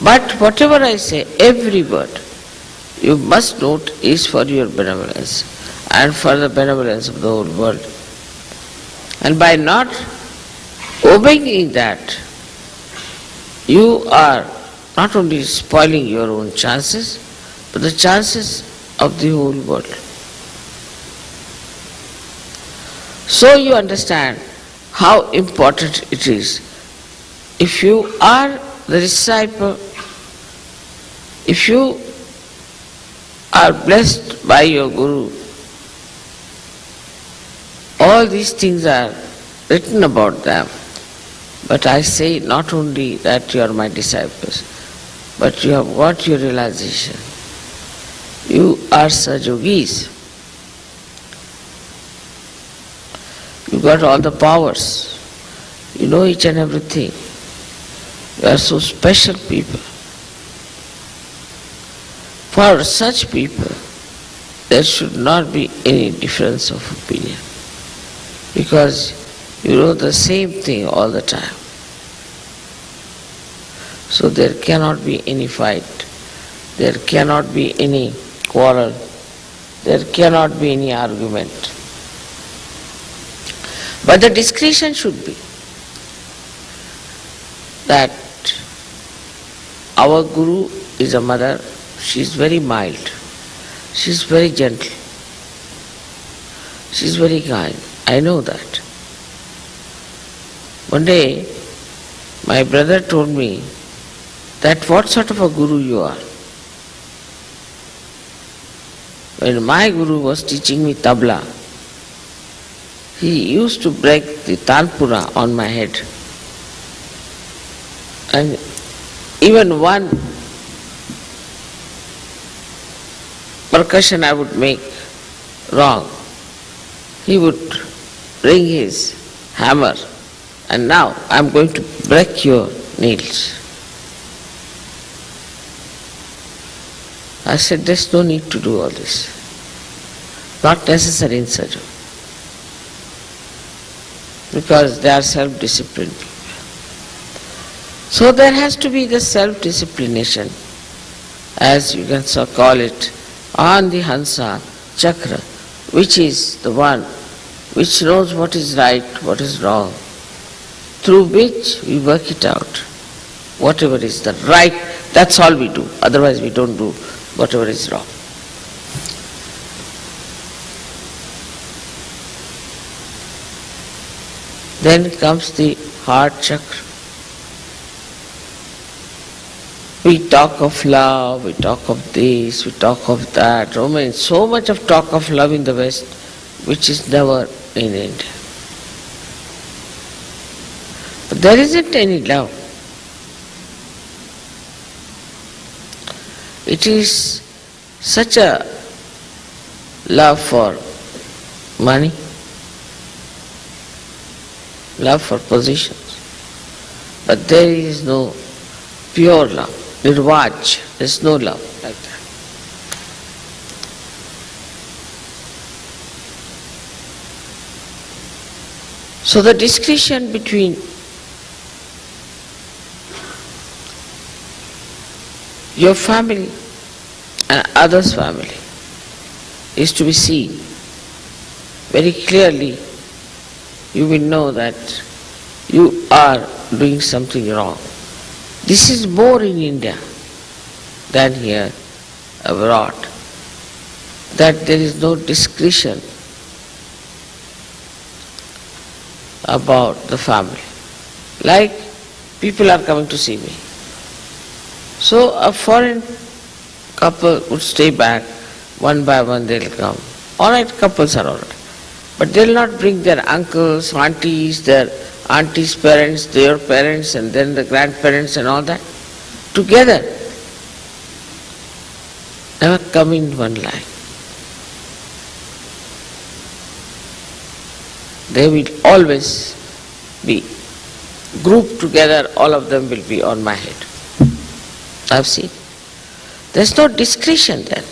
But whatever I say, every word, you must note is for your benevolence and for the benevolence of the whole world. And by not obeying that, you are not only spoiling your own chances, but the chances of the whole world. So you understand how important it is. If you are the disciple, if you are blessed by your Guru, all these things are written about them. But I say not only that you are my disciples, but you have got your realization. You are Sajogis. You got all the powers. You know each and everything. You are so special people. For such people, there should not be any difference of opinion, because you know the same thing all the time. So there cannot be any fight, there cannot be any quarrel, there cannot be any argument. But the discretion should be that our Guru is a mother, she is very mild, she is very gentle, she is very kind. I know that. One day, my brother told me that what sort of a Guru you are. When my Guru was teaching me tabla, he used to break the tanpura on my head. And even one percussion I would make wrong, he would bring his hammer, and now I am going to break your nails. I said, there's no need to do all this. Not necessary in Sajo. Because they are self-disciplined people. So there has to be the self-disciplination, as you can so call it, on the Hansa Chakra, which is the one which knows what is right, what is wrong, through which we work it out. Whatever is the right, that's all we do. Otherwise we don't do whatever is wrong. Then comes the heart chakra. We talk of love, we talk of this, we talk of that. Oh man, so much of talk of love in the West, which is never in India. But there isn't any love. It is such a love for money, love for positions, but there is no pure love, nirvaj, there is no love like that. So the discretion between your family and others' family is to be seen very clearly. You will know that you are doing something wrong. This is more in India than here abroad, that there is no discretion about the family. Like people are coming to see me. So a foreign couple would stay back, one by one they'll come. Alright, couples are alright. But they'll not bring their uncles, aunties, their aunties' parents, their parents, and then the grandparents and all that together. Never come in one line. They will always be grouped together, all of them will be on my head. I've seen. There's no discretion then.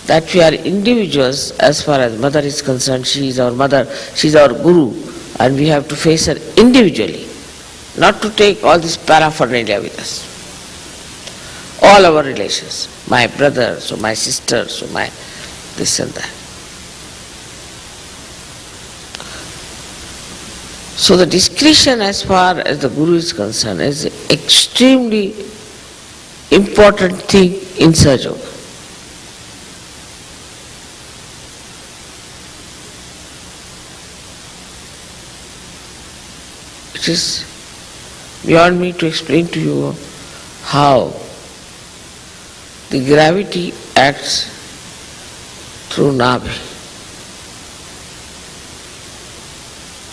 That we are individuals as far as mother is concerned. She is our mother, she is our Guru, and we have to face her individually. not to take all this paraphernalia with us. All our relations, my brothers or my sisters or my this and that. So the discretion as far as the Guru is concerned is an extremely important thing in Sahaja Yoga. It is beyond me to explain to you how the gravity acts through Nabhi.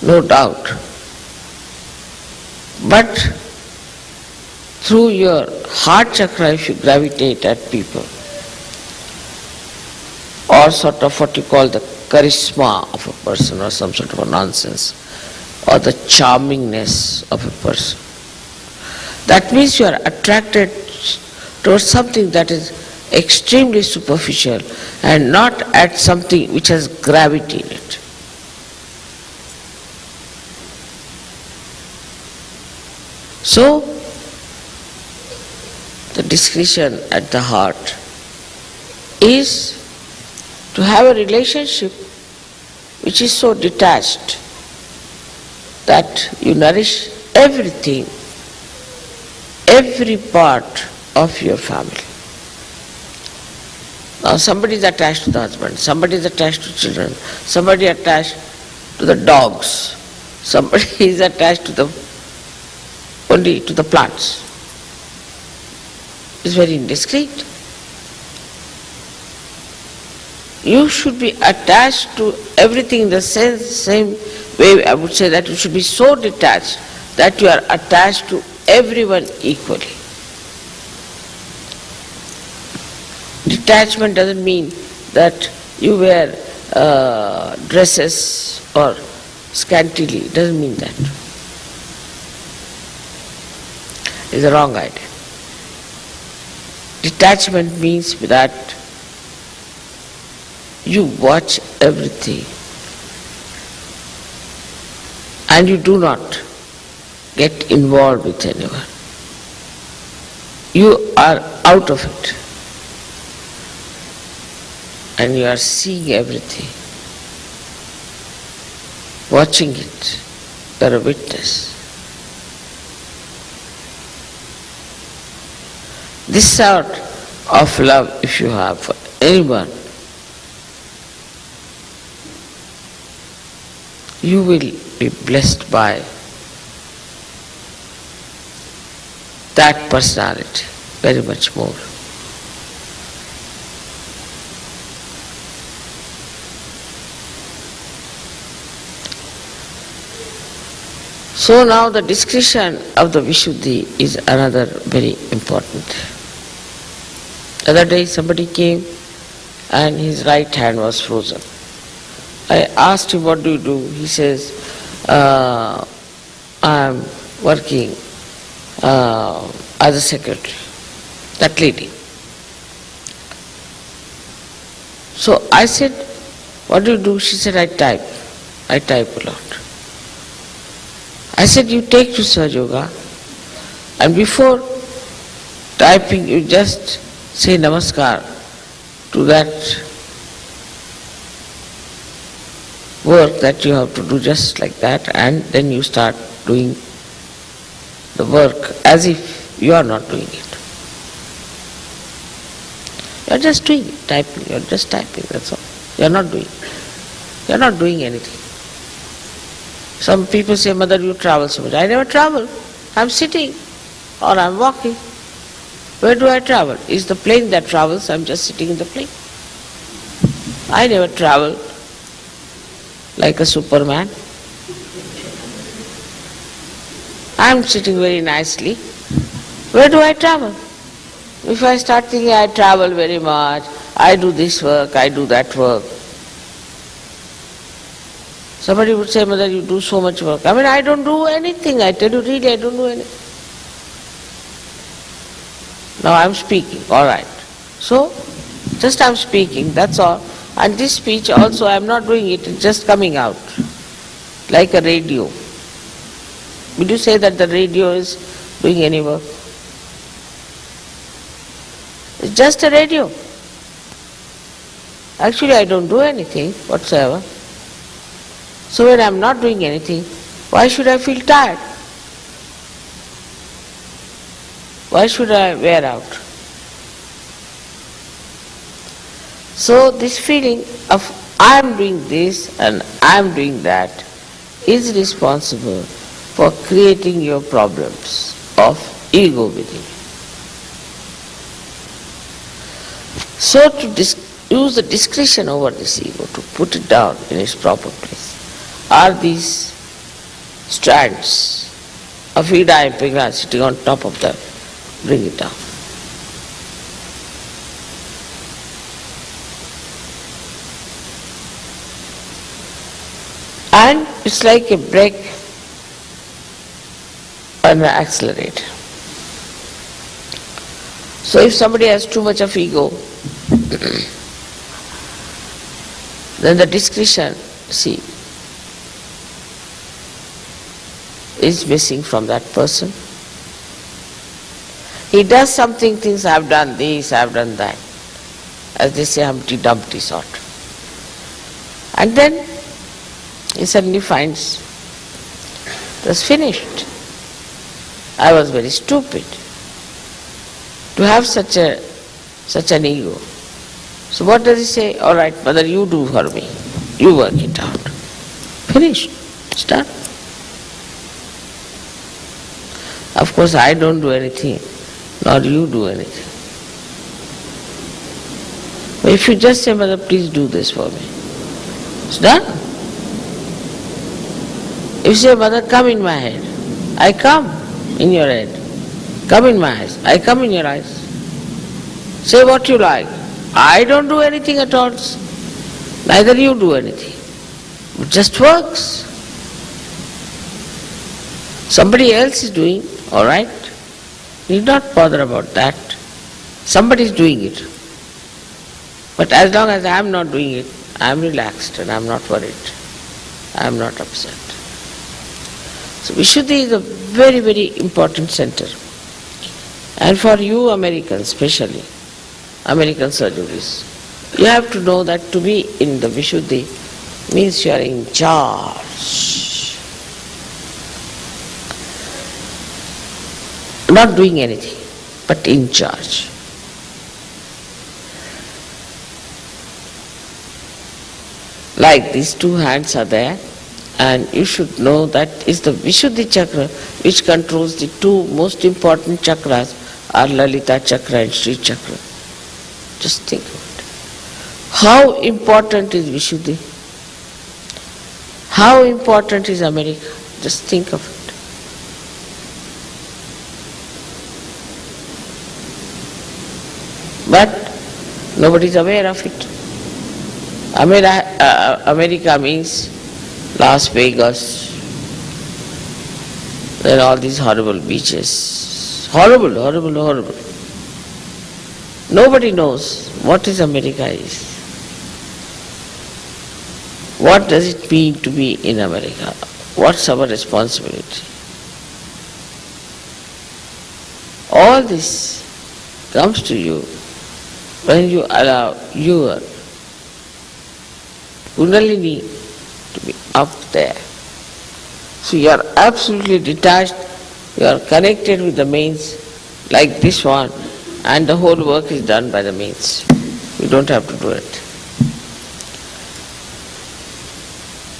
No doubt. But through your heart chakra, if you gravitate at people, or sort of what you call the charisma of a person, or some sort of a nonsense, or the charmingness of a person, that means you are attracted towards something that is extremely superficial and not at something which has gravity in it. So, the discretion at the heart is to have a relationship which is so detached that you nourish everything, every part of your family. Now somebody is attached to the husband, somebody is attached to children, somebody attached to the dogs, somebody is attached to only to the plants. It's very indiscreet. You should be attached to everything in the same way. I would say that you should be so detached that you are attached to everyone equally. Detachment doesn't mean that you wear dresses or scantily. It doesn't mean that. It's a wrong idea. Detachment means that you watch everything and you do not get involved with anyone. You are out of it and you are seeing everything, watching it. You are a witness. This sort of love, if you have for anyone, you will be blessed by that personality very much more. So now the discretion of the Vishuddhi is another very important. The other day somebody came and his right hand was frozen. I asked him, what do you do? He says, I am working as a secretary. That lady. So I said, what do you do? She said, I type. I type a lot. I said, you take to Sahaja Yoga and before typing you just say namaskar to that work that you have to do just like that, and then you start doing the work as if you are not doing it. You are just doing it, typing, you are just typing, that's all. You are not doing it. You are not doing anything. Some people say, Mother, you travel so much. I never travel. I am sitting or I am walking. Where do I travel? Is the plane that travels? I am just sitting in the plane. I never travel like a Superman. I am sitting very nicely. Where do I travel? If I start thinking I travel very much, I do this work, I do that work. Somebody would say, Mother, you do so much work. I mean, I don't do anything. I tell you really, I don't do anything. Now I am speaking, all right. So, just I am speaking, that's all. And this speech also I am not doing it, it's just coming out like a radio. Would you say that the radio is doing any work? It's just a radio. Actually, I don't do anything whatsoever. So when I'm not doing anything, why should I feel tired? Why should I wear out? So this feeling of I'm doing this and I'm doing that is responsible for creating your problems of ego within you. So to use the discretion over this ego, to put it down in its proper place, are these strands of Ida and Pingala sitting on top of them. Bring it down. And it's like a brake and an accelerator. So if somebody has too much of ego, then the discretion, see, is missing from that person. He does something, thinks, I've done this, I've done that. As they say, Humpty Dumpty sort. And then he suddenly finds it was finished. I was very stupid to have such an ego. So what does he say? All right, mother, you do for me. You work it out. Finished. It's done. Of course, I don't do anything, nor you do anything. But if you just say, mother, please do this for me, it's done. If you say, mother, come in my head, I come in your head. Come in my eyes, I come in your eyes. Say what you like. I don't do anything at all. Neither you do anything. It just works. Somebody else is doing, all right. Need not bother about that. Somebody is doing it. But as long as I am not doing it, I am relaxed and I am not worried. I am not upset. So Vishuddhi is a very, very important center. And for you Americans especially, American surgeries, you have to know that to be in the Vishuddhi means you are in charge. Not doing anything, but in charge. Like these two hands are there, and you should know that is the Vishuddhi chakra which controls the two most important chakras are Lalita chakra and Sri chakra. Just think of it. How important is Vishuddhi? How important is America? Just think of it. But nobody is aware of it. America means Las Vegas, then all these horrible beaches. Horrible, horrible, horrible. Nobody knows what is America is. What does it mean to be in America? What's our responsibility? All this comes to you when you allow your Kundalini to be up there. So you are absolutely detached, you are connected with the mains like this one, and the whole work is done by the mains. You don't have to do it.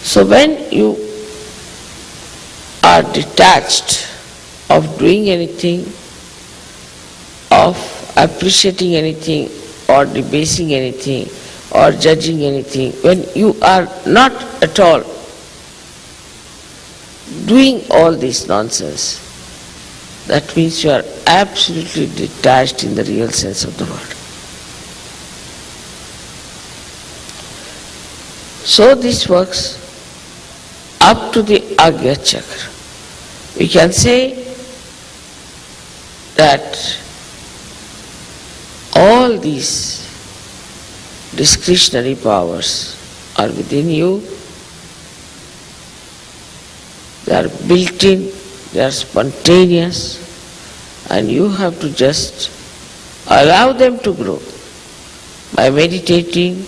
So when you are detached of doing anything, of appreciating anything, or debasing anything, or judging anything, when you are not at all doing all this nonsense, that means you are absolutely detached in the real sense of the word. So this works up to the Agya chakra. We can say that all these discretionary powers are within you. They are built in they are spontaneous, and you have to just allow them to grow by meditating,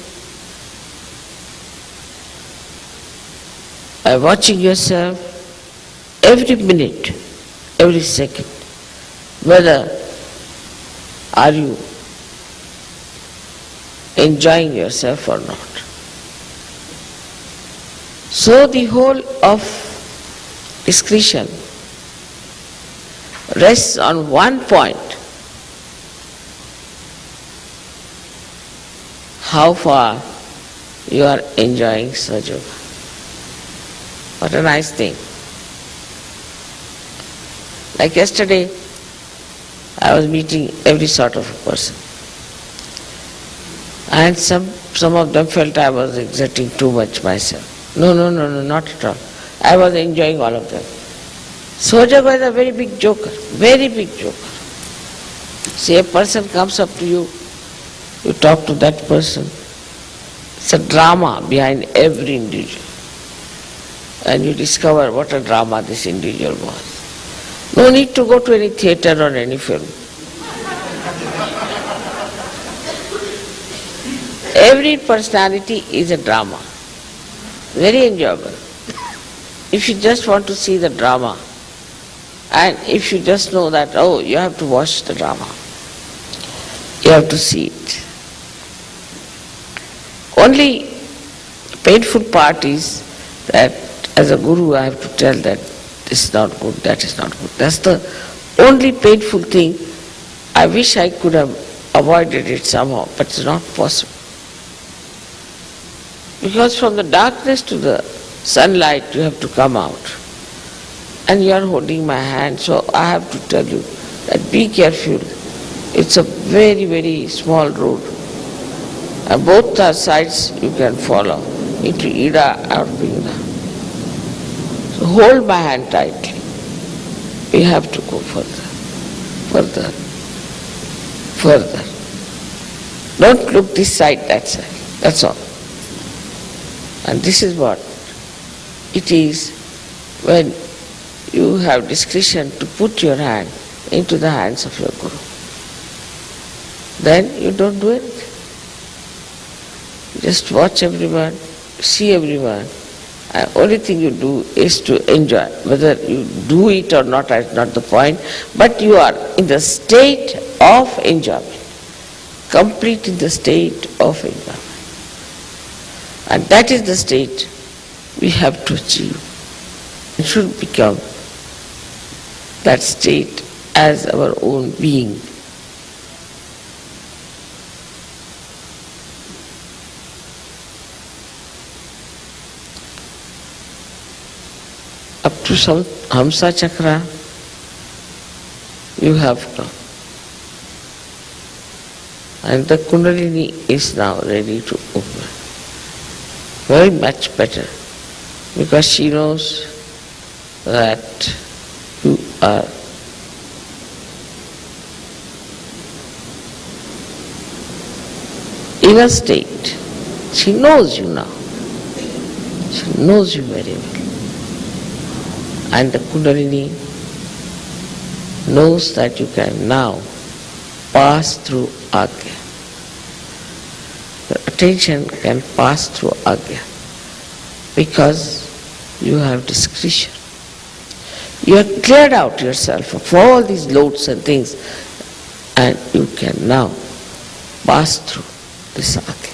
by watching yourself every minute, every second, whether are you enjoying yourself or not. So the whole of discretion rests on one point: how far you are enjoying Sahaja Yoga. What a nice thing. Like yesterday, I was meeting every sort of a person. And some of them felt I was exerting too much myself. No, not at all. I was enjoying all of them. Sahaja Yoga is a very big joker, very big joker. See, a person comes up to you, you talk to that person. It's a drama behind every individual. And you discover what a drama this individual was. No need to go to any theatre or any film. Every personality is a drama. Very enjoyable. If you just want to see the drama, and if you just know that, oh, you have to watch the drama, you have to see it. Only painful part is that as a guru I have to tell that this is not good, that is not good. That's the only painful thing. I wish I could have avoided it somehow, but it's not possible. Because from the darkness to the sunlight you have to come out. And you are holding my hand, so I have to tell you that be careful. It's a very, very small road. And both the sides you can follow, into Ida or Pingla. So hold my hand tightly. We have to go further. Don't look this side, that side. That's all. And this is what it is when you have discretion to put your hand into the hands of your Guru. Then you don't do anything. Just watch everyone, see everyone, and only thing you do is to enjoy. Whether you do it or not is not the point, but you are in the state of enjoyment, complete in the state of enjoyment. And that is the state we have to achieve. It should become that state as our own being. Up to some Hamsa Chakra, you have come. And the Kundalini is now ready to open. Very much better, because she knows that you are in a state. She knows you now. She knows you very well. And the Kundalini knows that you can now pass through Agya. The attention can pass through Agya because you have discretion. You have cleared out yourself of all these loads and things, and you can now pass through this Agya.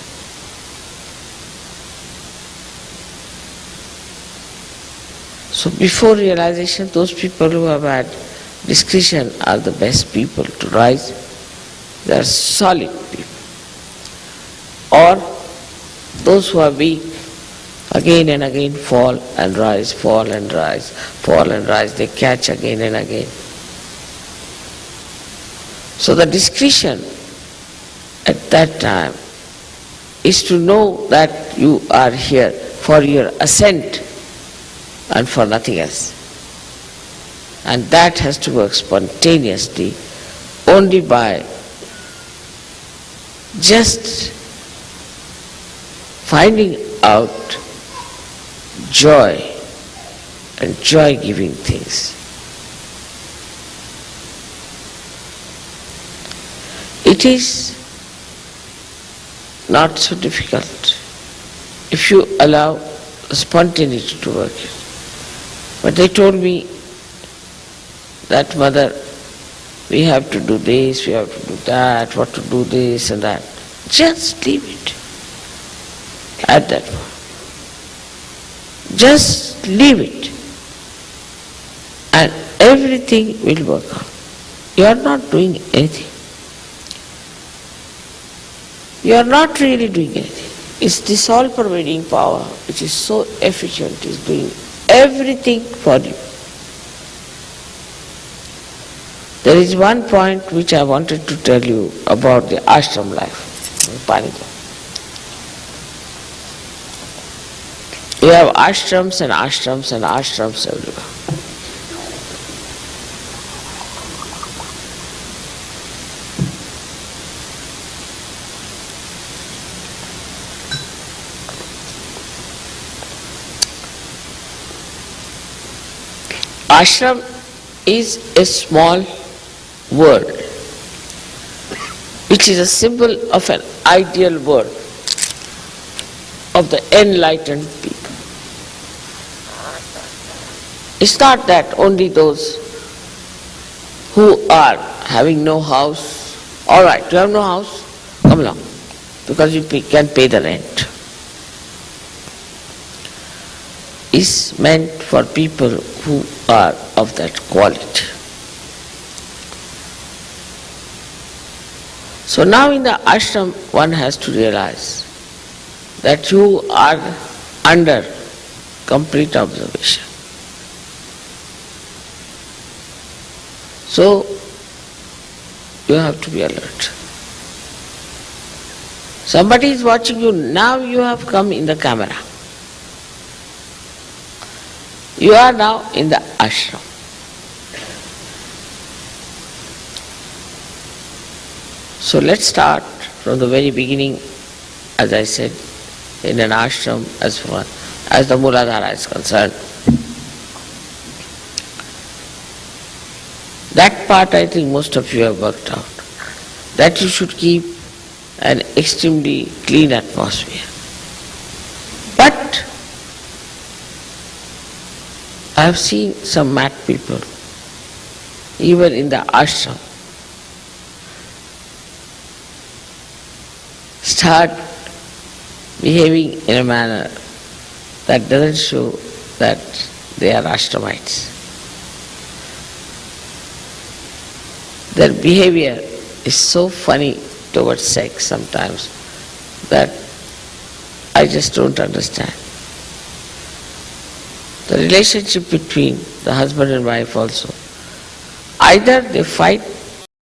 So before realization, those people who have had discretion are the best people to rise. They are solid people. Or those who are weak, again and again fall and rise, fall and rise, fall and rise. They catch again and again. So the discretion at that time is to know that you are here for your ascent and for nothing else. And that has to work spontaneously only by just finding out joy and joy-giving things It is not so difficult if you allow spontaneity to work. But they told me that, mother, we have to do this, we have to do that, what to do this and that. Just leave it at that point. Just leave it and everything will work out. You are not doing anything. You are not really doing anything. It's this all-pervading power which is so efficient, is doing everything for you. There is one point which I wanted to tell you about the ashram life in Panipat. You have ashrams and ashrams and ashrams everywhere. Ashram is a small world, which is a symbol of an ideal world of the enlightened people. It's not that only those who are having no house, all right, you have no house, come along, because you can pay the rent. Is meant for people who are of that quality. So now in the ashram one has to realize that you are under complete observation. So you have to be alert. Somebody is watching you, now you have come in the camera. You are now in the ashram. So let's start from the very beginning, as I said, in an ashram as far as the Mooladhara is concerned. That part I think most of you have worked out. That you should keep an extremely clean atmosphere. But I have seen some mad people, even in the ashram, start behaving in a manner that doesn't show that they are ashramites. Their behavior is so funny towards sex sometimes that I just don't understand. The relationship between the husband and wife also, either they fight